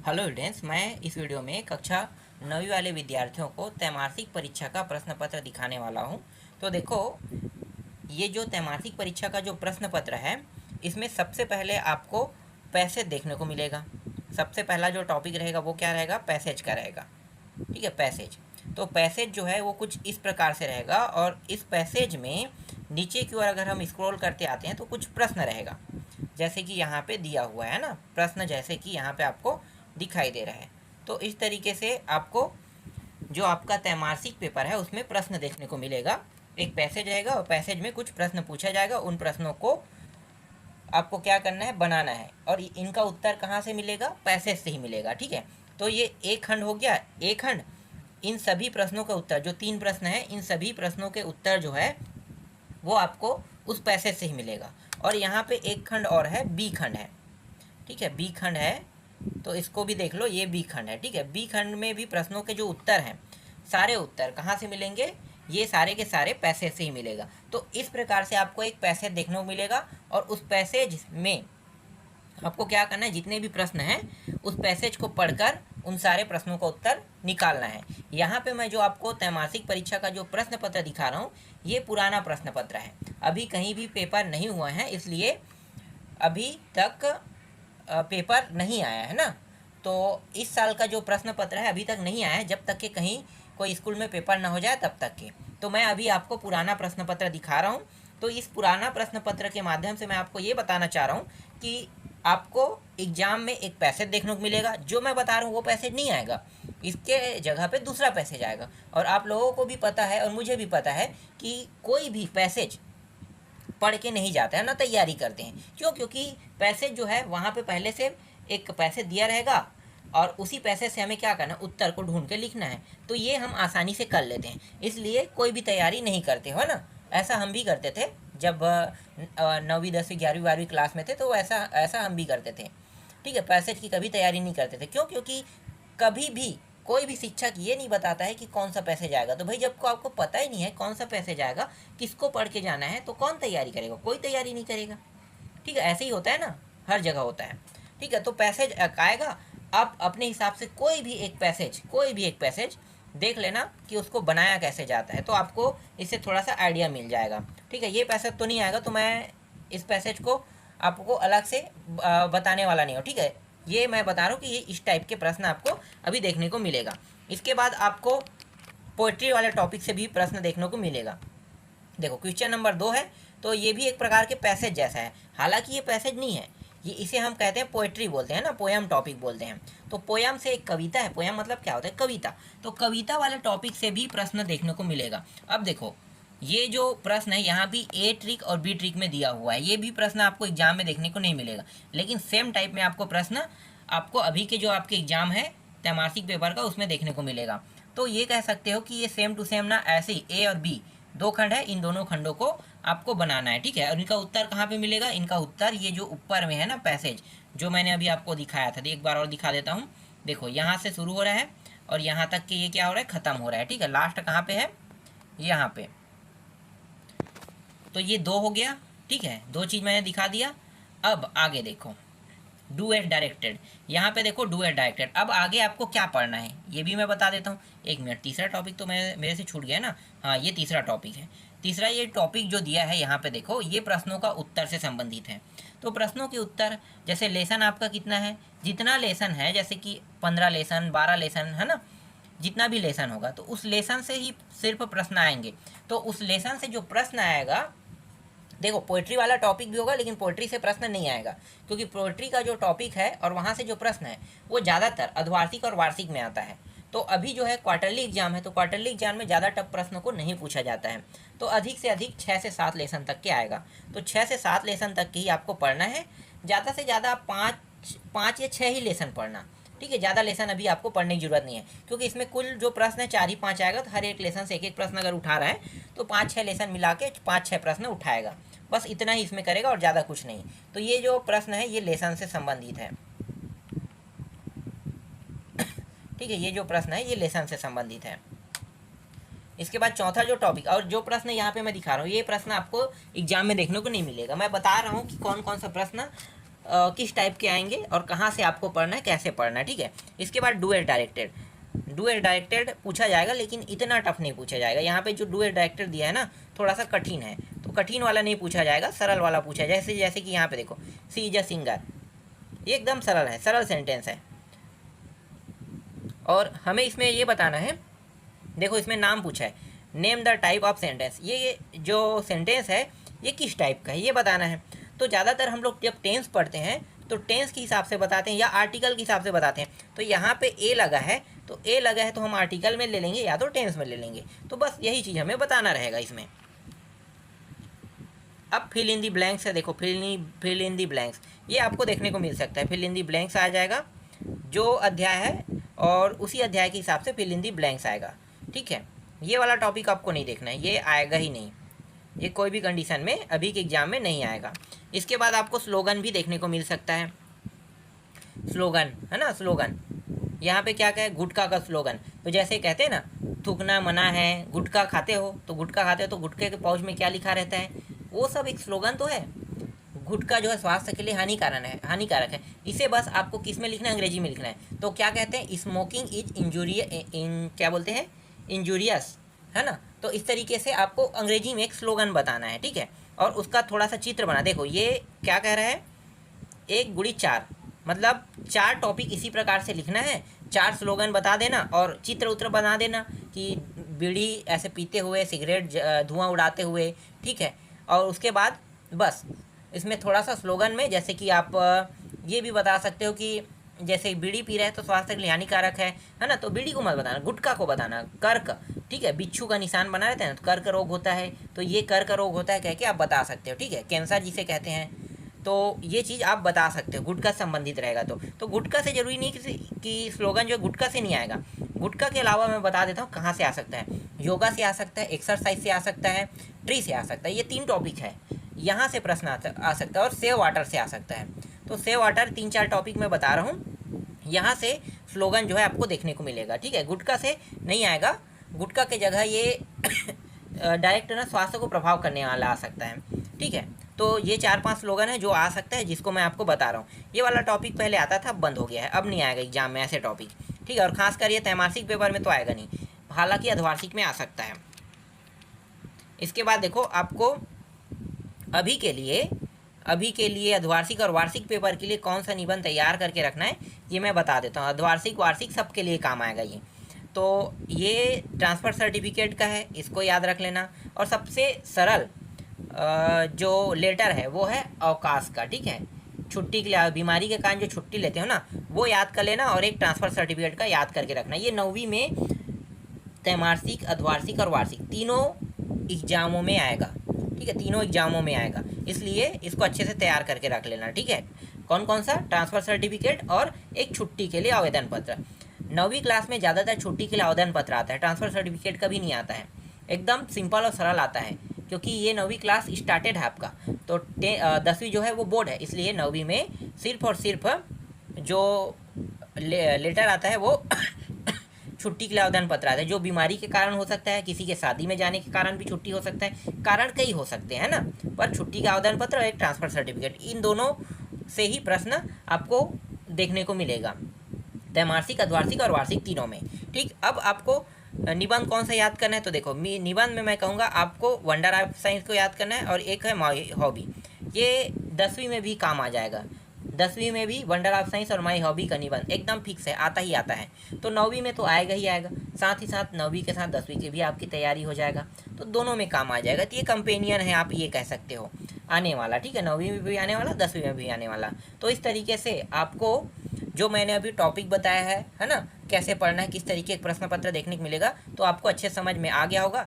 Hello students, मैं इस video में कक्षा 9वीं वाले विद्यार्थियों को त्रैमासिक परीक्षा का प्रश्न पत्र दिखाने वाला हूं। तो देखो, ये जो त्रैमासिक परीक्षा का जो प्रश्न पत्र है, इसमें सबसे पहले आपको पैसेज देखने को मिलेगा। सबसे पहला जो टॉपिक रहेगा वो क्या रहेगा? पैसेज का रहेगा। ठीक है, पैसेज। तो पैसेज जो है वो कुछ इस प्रकार से रहेगा, और इस पैसेज में नीचे की ओर अगर हम स्क्रॉल करते आते हैं तो कुछ प्रश्न रहेगा, जैसे कि यहाँ पे दिया हुआ है ना प्रश्न, जैसे कि यहाँ पे आपको दिखाई दे रहा है। तो इस तरीके से आपको जो आपका त्रैमासिक पेपर है उसमें प्रश्न देखने को मिलेगा। एक पैसेज रहेगा और पैसेज में कुछ प्रश्न पूछा जाएगा। उन प्रश्नों को आपको क्या करना है? बनाना है। और इनका उत्तर कहाँ से मिलेगा? पैसेज से ही मिलेगा। ठीक है, तो ये एक खंड हो गया। एक खंड, इन सभी प्रश्नों का उत्तर, जो 3 प्रश्न हैं, इन सभी प्रश्नों के उत्तर जो है वो आपको उस पैसेज से ही मिलेगा। और यहाँ पे एक खंड और है, बी खंड है। ठीक है, बी खंड है, तो इसको भी देख लो, ये बी खंड है। ठीक है, बी खंड में भी प्रश्नों के जो उत्तर हैं, सारे उत्तर कहाँ से मिलेंगे? ये सारे के सारे पैसेज से ही मिलेगा। तो इस प्रकार से आपको एक पैसेज देखने को मिलेगा, और उस पैसेज में आपको क्या करना है? जितने भी प्रश्न हैं उस पैसेज को पढ़कर उन सारे प्रश्नों का उत्तर निकालना है। यहाँ पे मैं जो आपको त्रैमासिक परीक्षा का जो प्रश्न पत्र दिखा रहा हूँ, ये पुराना प्रश्न पत्र है। अभी कहीं भी पेपर नहीं हुआ है, इसलिए अभी तक पेपर नहीं आया है ना। तो इस साल का जो प्रश्न पत्र है अभी तक नहीं आया है, जब तक कि कहीं कोई स्कूल में पेपर ना हो जाए तब तक के। तो मैं अभी आपको पुराना प्रश्न पत्र दिखा रहा हूँ। तो इस पुराना प्रश्न पत्र के माध्यम से मैं आपको ये बताना चाह रहा हूँ कि आपको एग्जाम में एक पैसेज देखने को मिलेगा। जो मैं बता रहा हूँ वो पैसेज नहीं आएगा, इसके जगह पे दूसरा पैसेज आएगा। और आप लोगों को भी पता है और मुझे भी पता है कि कोई भी पैसेज पढ़ के नहीं जाता है ना, तैयारी करते हैं। क्यों? क्योंकि पैसेज जो है वहाँ पे पहले से एक पैसेज दिया रहेगा, और उसी पैसेज से हमें क्या करना है? उत्तर को ढूंढ के लिखना है। तो ये हम आसानी से कर लेते हैं, इसलिए कोई भी तैयारी नहीं करते हो ना। ऐसा हम भी करते थे जब 9वीं 10वीं 11वीं 12वीं क्लास में थे, तो ऐसा ऐसा हम भी करते थे। ठीक है, पैसेज की कभी तैयारी नहीं करते थे। क्यों? क्योंकि कभी भी कोई भी शिक्षक ये नहीं बताता है कि कौन सा पैसेज आएगा। तो भाई, जब को आपको पता ही नहीं है कौन सा पैसेज आएगा, किसको पढ़ के जाना है, तो कौन तैयारी करेगा? कोई तैयारी नहीं करेगा। ठीक है, ऐसे ही होता है ना, हर जगह होता है। ठीक है, तो पैसेज आएगा, आप अपने हिसाब से कोई भी एक पैसेज देख लेना कि उसको बनाया कैसे जाता है, तो आपको इससे थोड़ा सा आइडिया मिल जाएगा। ठीक है, ये पैसेज तो नहीं आएगा, तो मैं इस पैसेज को आपको अलग से बताने वाला नहीं हूँ। ठीक है, ये मैं बता रहा हूँ कि ये इस टाइप के प्रश्न आपको अभी देखने को मिलेगा। इसके बाद आपको पोइट्री वाले टॉपिक से भी प्रश्न देखने को मिलेगा। देखो, क्वेश्चन नंबर 2 है, तो ये भी एक प्रकार के पैसेज जैसा है। हालांकि ये पैसेज नहीं है, ये इसे हम कहते हैं पोइट्री बोलते हैं ना, पोयम टॉपिक बोलते हैं। तो पोयम से एक कविता है। पोयम मतलब क्या होता है? कविता। तो कविता वाले टॉपिक से भी प्रश्न देखने को मिलेगा। अब देखो, ये जो प्रश्न है यहाँ भी ए ट्रिक और बी ट्रिक में दिया हुआ है। ये भी प्रश्न आपको एग्जाम में देखने को नहीं मिलेगा, लेकिन सेम टाइप में आपको प्रश्न आपको अभी के जो आपके एग्जाम है त्रैमासिक पेपर का, उसमें देखने को मिलेगा। तो ये कह सकते हो कि ये सेम टू सेम ना, ऐसे ही ए और बी 2 खंड है, इन दोनों खंडों को आपको बनाना है। ठीक है, और इनका उत्तर कहाँ पे मिलेगा? इनका उत्तर ये जो ऊपर में है ना पैसेज, जो मैंने अभी आपको दिखाया था, एक बार और दिखा देता हूँ। देखो, यहाँ से शुरू हो रहा है और यहाँ तक कि ये क्या हो रहा है? ख़त्म हो रहा है। ठीक है, लास्ट कहाँ पे है? यहाँ पे। तो ये 2 हो गया। ठीक है, 2 चीज़ मैंने दिखा दिया। अब आगे देखो, डू एज डायरेक्टेड। यहाँ पे देखो, डू एज डायरेक्टेड। अब आगे आपको क्या पढ़ना है ये भी मैं बता देता हूँ। एक मिनट, तीसरा टॉपिक तो मेरे से छूट गया ना। हाँ, ये तीसरा टॉपिक है। तीसरा ये टॉपिक जो दिया है यहाँ पे देखो, ये प्रश्नों का उत्तर से संबंधित है। तो प्रश्नों के उत्तर, जैसे लेसन आपका कितना है, जितना लेसन है, जैसे कि 15 लेसन 12 लेसन है ना, जितना भी लेसन होगा तो उस लेसन से ही सिर्फ प्रश्न आएंगे। तो उस लेसन से जो प्रश्न आएगा, देखो पोइट्री वाला टॉपिक भी होगा, लेकिन पोइट्री से प्रश्न नहीं आएगा, क्योंकि पोइट्री का जो टॉपिक है और वहाँ से जो प्रश्न है वो ज़्यादातर अर्धवार्षिक और वार्षिक में आता है। तो अभी जो है क्वार्टरली एग्जाम है, तो क्वार्टरली एग्जाम में ज़्यादा टफ प्रश्नों को नहीं पूछा जाता है। तो अधिक से अधिक 6 से 7 लेसन तक के आएगा। तो 6 से 7 लेसन तक की ही आपको पढ़ना है। ज़्यादा से ज़्यादा 5 या 6 ही लेसन पढ़ना। ठीक है, ज़्यादा लेसन अभी आपको पढ़ने की जरूरत नहीं है, क्योंकि इसमें कुल जो प्रश्न है 4 ही 5 आएगा। तो हर एक लेसन से एक एक प्रश्न अगर उठा रहा है तो 5-6 लेसन मिला के 5-6 प्रश्न उठाएगा। बस इतना ही इसमें करेगा और ज़्यादा कुछ नहीं। तो ये जो प्रश्न है ये लेसन से संबंधित है। ठीक है, ये जो प्रश्न है ये लेसन से संबंधित है। इसके बाद चौथा जो टॉपिक, और जो प्रश्न यहाँ पे मैं दिखा रहा हूँ, ये प्रश्न आपको एग्जाम में देखने को नहीं मिलेगा। मैं बता रहा हूँ कि कौन कौन सा प्रश्न किस टाइप के आएंगे और कहाँ से आपको पढ़ना है, कैसे पढ़ना है, ठीक है। इसके बाद do as directed, do as directed पूछा जाएगा, लेकिन इतना टफ नहीं पूछा जाएगा। यहाँ पे जो डू एज डायरेक्टेड दिया है ना, थोड़ा सा कठिन है, तो कठिन वाला नहीं पूछा जाएगा, सरल वाला पूछा जाए। जैसे कि यहाँ पे देखो, सी इज अ सिंगर, ये एकदम सरल है, सरल सेंटेंस है। और हमें इसमें ये बताना है, देखो इसमें नाम पूछा है, name the type of sentence, ये जो सेंटेंस है ये किस टाइप का है ये बताना है। तो ज़्यादातर हम लोग जब टेंस पढ़ते हैं तो टेंस के हिसाब से बताते हैं या आर्टिकल के हिसाब से बताते हैं। तो यहाँ पे ए लगा है, तो ए लगा है तो हम आर्टिकल में ले लेंगे या तो टेंस में ले लेंगे। तो बस यही चीज़ हमें बताना रहेगा इसमें। अब फिल इन दी ब्लैंक्स है, देखो फिल इन दी ब्लैंक्स ये आपको देखने को मिल सकता है। फिल इन दी ब्लैंक्स आ जाएगा जो अध्याय है और उसी अध्याय के हिसाब से फिल इन दी ब्लैंक्स आएगा, ठीक है। ये वाला टॉपिक आपको नहीं देखना है, ये आएगा ही नहीं, ये कोई भी कंडीशन में अभी के एग्जाम में नहीं आएगा। इसके बाद आपको स्लोगन भी देखने को मिल सकता है, स्लोगन है ना, स्लोगन यहाँ पे क्या है, गुटखा का स्लोगन। तो जैसे कहते हैं ना, थूकना मना है, गुटखा खाते हो तो गुटखा खाते हो तो गुटखे के पाउच में क्या लिखा रहता है, वो सब एक स्लोगन तो है। गुटखा जो है स्वास्थ्य के लिए हानिकारक है। इसे बस आपको किस में लिखना है, अंग्रेजी में लिखना है। तो क्या कहते हैं, स्मोकिंग इज क्या बोलते हैं, इंजूरियस, है ना। तो इस तरीके से आपको अंग्रेजी में एक स्लोगन बताना है, ठीक है। और उसका थोड़ा सा चित्र बना, देखो ये क्या कह रहा है, 1 गुड़ी 4, मतलब 4 टॉपिक इसी प्रकार से लिखना है, 4 स्लोगन बता देना और चित्र उत्र बना देना कि बीड़ी ऐसे पीते हुए, सिगरेट धुआं उड़ाते हुए, ठीक है। और उसके बाद बस इसमें थोड़ा सा स्लोगन में, जैसे कि आप ये भी बता सकते हो कि जैसे बीड़ी पी रहे हैं तो स्वास्थ्य के लिए हानिकारक है ना, तो बीड़ी को मत बताना, गुटखा को बताना, कर्क, ठीक है, बिच्छू का निशान बना रहता है ना, तो कर्क रोग होता है, तो ये कर्क रोग होता है कह के आप बता सकते हो, ठीक है। कैंसर जिसे कहते हैं, तो ये चीज़ आप बता सकते हो, गुटखा से संबंधित रहेगा। तो गुटखा से जरूरी नहीं कि स्लोगन जो गुटखा से नहीं आएगा, गुटखा के अलावा मैं बता देता हूँ कहाँ से आ सकता है, योगा से आ सकता है, एक्सरसाइज से आ सकता है, ट्री से आ सकता है, ये 3 टॉपिक है, यहाँ से प्रश्न आ सकता है, और सेव वाटर से आ सकता है। तो सेव वाटर 3-4 टॉपिक मैं बता रहा हूँ, यहाँ से स्लोगन जो है आपको देखने को मिलेगा, ठीक है। गुटखा से नहीं आएगा, गुटखा के जगह ये डायरेक्ट ना स्वास्थ्य को प्रभाव करने वाला आ सकता है, ठीक है। तो ये 4-5 स्लोगन है जो आ सकता है, जिसको मैं आपको बता रहा हूँ। ये वाला टॉपिक पहले आता था, अब बंद हो गया है, अब नहीं आएगा एग्जाम में ऐसे टॉपिक, ठीक है। और खासकर ये त्रैमासिक पेपर में तो आएगा नहीं, हालांकि अर्धवार्षिक में आ सकता है। इसके बाद देखो आपको अभी के लिए अर्धवार्षिक और वार्षिक पेपर के लिए कौन सा निबंध तैयार करके रखना है, ये मैं बता देता हूँ। अर्धवार्षिक वार्षिक सबके लिए काम आएगा ये। तो ये ट्रांसफ़र सर्टिफिकेट का है, इसको याद रख लेना। और सबसे सरल जो लेटर है वो है अवकाश का, ठीक है। छुट्टी के लिए, बीमारी के कारण जो छुट्टी लेते हो ना, वो याद कर लेना, और एक ट्रांसफ़र सर्टिफिकेट का याद करके रखना। ये 9वीं में त्रैमासिक, अर्धवार्षिक और वार्षिक तीनों एग्जामों में आएगा, ठीक है, तीनों एग्जामों में आएगा, इसलिए इसको अच्छे से तैयार करके रख लेना, ठीक है। कौन कौन सा, ट्रांसफ़र सर्टिफिकेट और एक छुट्टी के लिए आवेदन पत्र। 9वीं क्लास में ज़्यादातर छुट्टी के लिए आवेदन पत्र आता है, ट्रांसफ़र सर्टिफिकेट कभी नहीं आता है, एकदम सिंपल और सरल आता है, क्योंकि ये 9वीं क्लास स्टार्टेड है आपका। तो 10वीं जो है वो बोर्ड है, इसलिए 9वीं में सिर्फ और सिर्फ जो लेटर आता है वो छुट्टी के लिए आवेदन पत्र आता है, जो बीमारी के कारण हो सकता है, किसी के शादी में जाने के कारण भी छुट्टी हो सकता है, कारण कई हो सकते हैं ना, पर छुट्टी का आवेदन पत्र और एक ट्रांसफ़र सर्टिफिकेट, इन दोनों से ही प्रश्न आपको देखने को मिलेगा, त्रैमासिक, अर्धवार्षिक और वार्षिक तीनों में, ठीक। अब आपको निबंध कौन सा याद करना है, तो देखो निबंध में मैं कहूँगा आपको वंडर ऑफ साइंस को याद करना है, और एक है माई हॉबी, ये 10वीं में भी काम आ जाएगा। 10वीं में भी वंडर ऑफ साइंस और माई हॉबी का निबंध एकदम फिक्स है, आता ही आता है। तो 9वीं में तो आएगा ही आएगा, साथ ही साथ 9वीं के साथ 10वीं की भी आपकी तैयारी हो जाएगा, तो दोनों में काम आ जाएगा। तो ये कंपेनियन है, आप ये कह सकते हो, आने वाला, ठीक है। 9वीं में भी आने वाला, 10वीं में भी आने वाला। तो इस तरीके से आपको जो मैंने अभी टॉपिक बताया है ना, कैसे पढ़ना है, किस तरीके का प्रश्न पत्र देखने को मिलेगा, तो आपको अच्छे समझ में आ गया होगा।